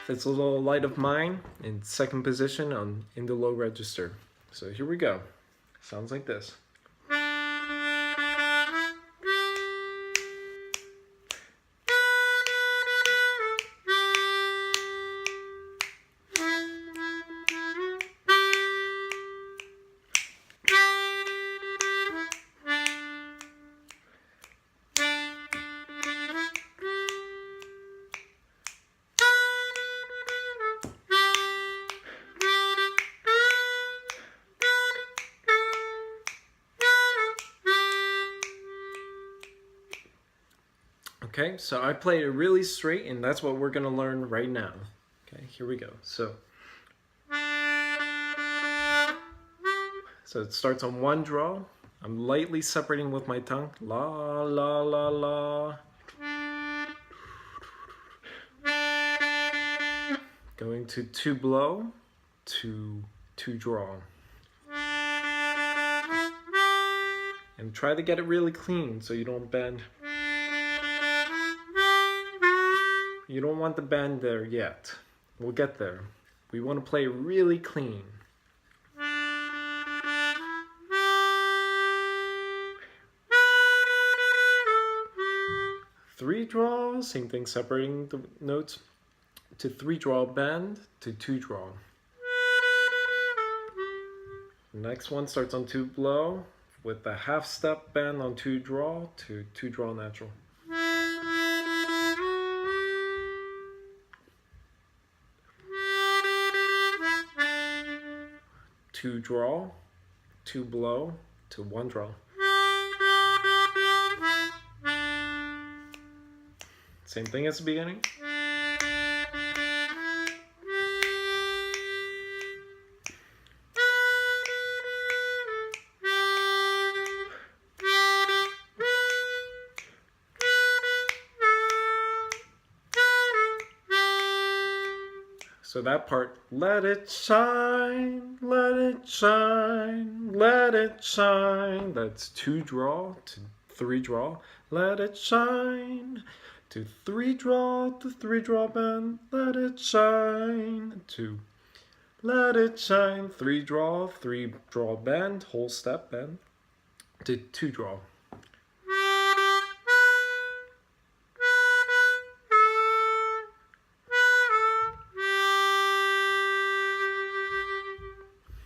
This little light of mine in second position in the low register. So here we go. Sounds like this. Okay, so I played it really straight, and that's what we're gonna learn right now. Okay, here we go. So it starts on one draw. I'm lightly separating with my tongue. La, la, la, la. Going to two blow, to two draw. And try to get it really clean so you don't bend. You don't want the bend there yet. We'll get there. We want to play really clean. Three draw, same thing, separating the notes to three draw bend to two draw. Next one starts on two blow with a half step bend on two draw to two draw natural. Two draw, two blow to one draw. Same thing as the beginning. So that part, let it shine, let it shine, let it shine. That's two draw to three draw. Let it shine to three draw bend. Let it shine to let it shine. Three draw bend, whole step bend to two draw.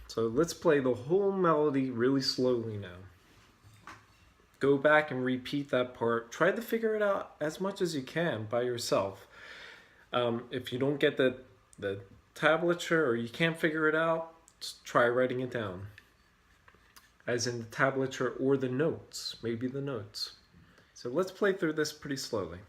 So let's play the whole melody really slowly now. Go back and repeat that part. Try to figure it out as much as you can by yourself. If you don't get the tablature or you can't figure it out, just try writing it down. As in the tablature or the notes, maybe the notes. So let's play through this pretty slowly.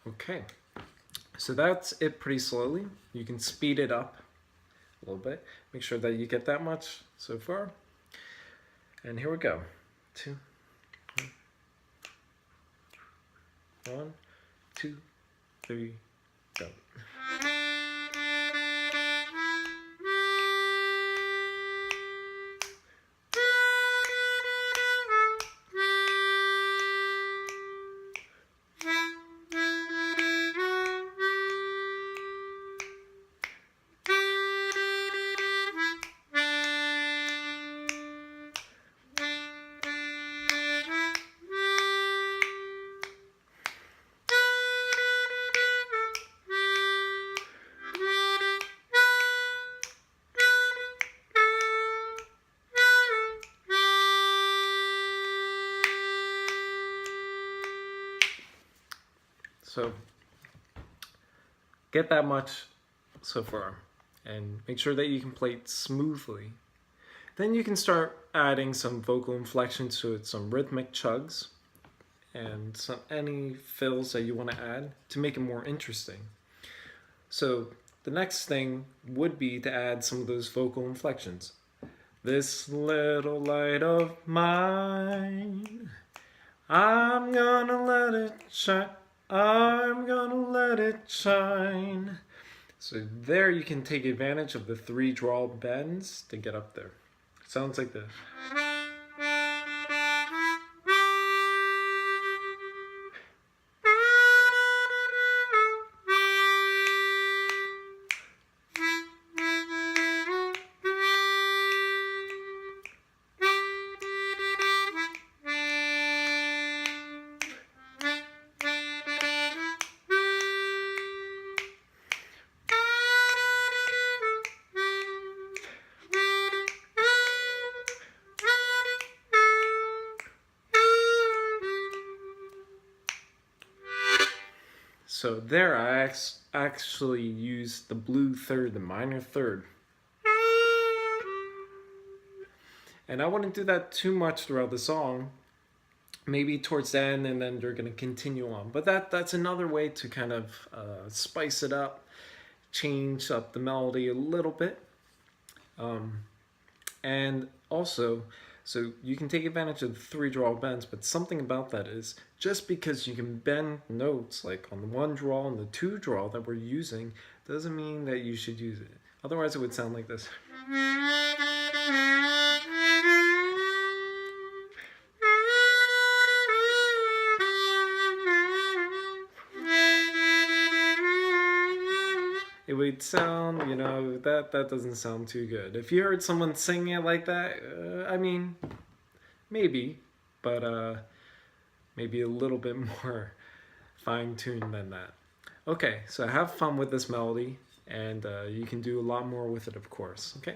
Okay, so that's it pretty slowly. You can speed it up a little bit. Make sure that you get that much so far. And here we go. 2, 1, 2, 3, go. So get that much so far and make sure that you can play it smoothly. Then you can start adding some vocal inflections to it, some rhythmic chugs, and any fills that you want to add to make it more interesting. So the next thing would be to add some of those vocal inflections. This little light of mine, I'm gonna let it shine, I'm gonna let it shine. So there you can take advantage of the 3 draw bends to get up there. Sounds like this. So there I actually used the blue third, the minor third. And I wouldn't do that too much throughout the song. Maybe towards the end, and then you're going to continue on. But that's another way to kind of spice it up, change up the melody a little bit. And also, so you can take advantage of the 3 draw bends, but something about that is just because you can bend notes like on the 1 draw and the 2 draw that we're using doesn't mean that you should use it. Otherwise it would sound like this. It would sound, you know, that doesn't sound too good. If you heard someone singing it like that, I mean, maybe, but maybe a little bit more fine-tuned than that. Okay, so have fun with this melody, and you can do a lot more with it, of course, okay?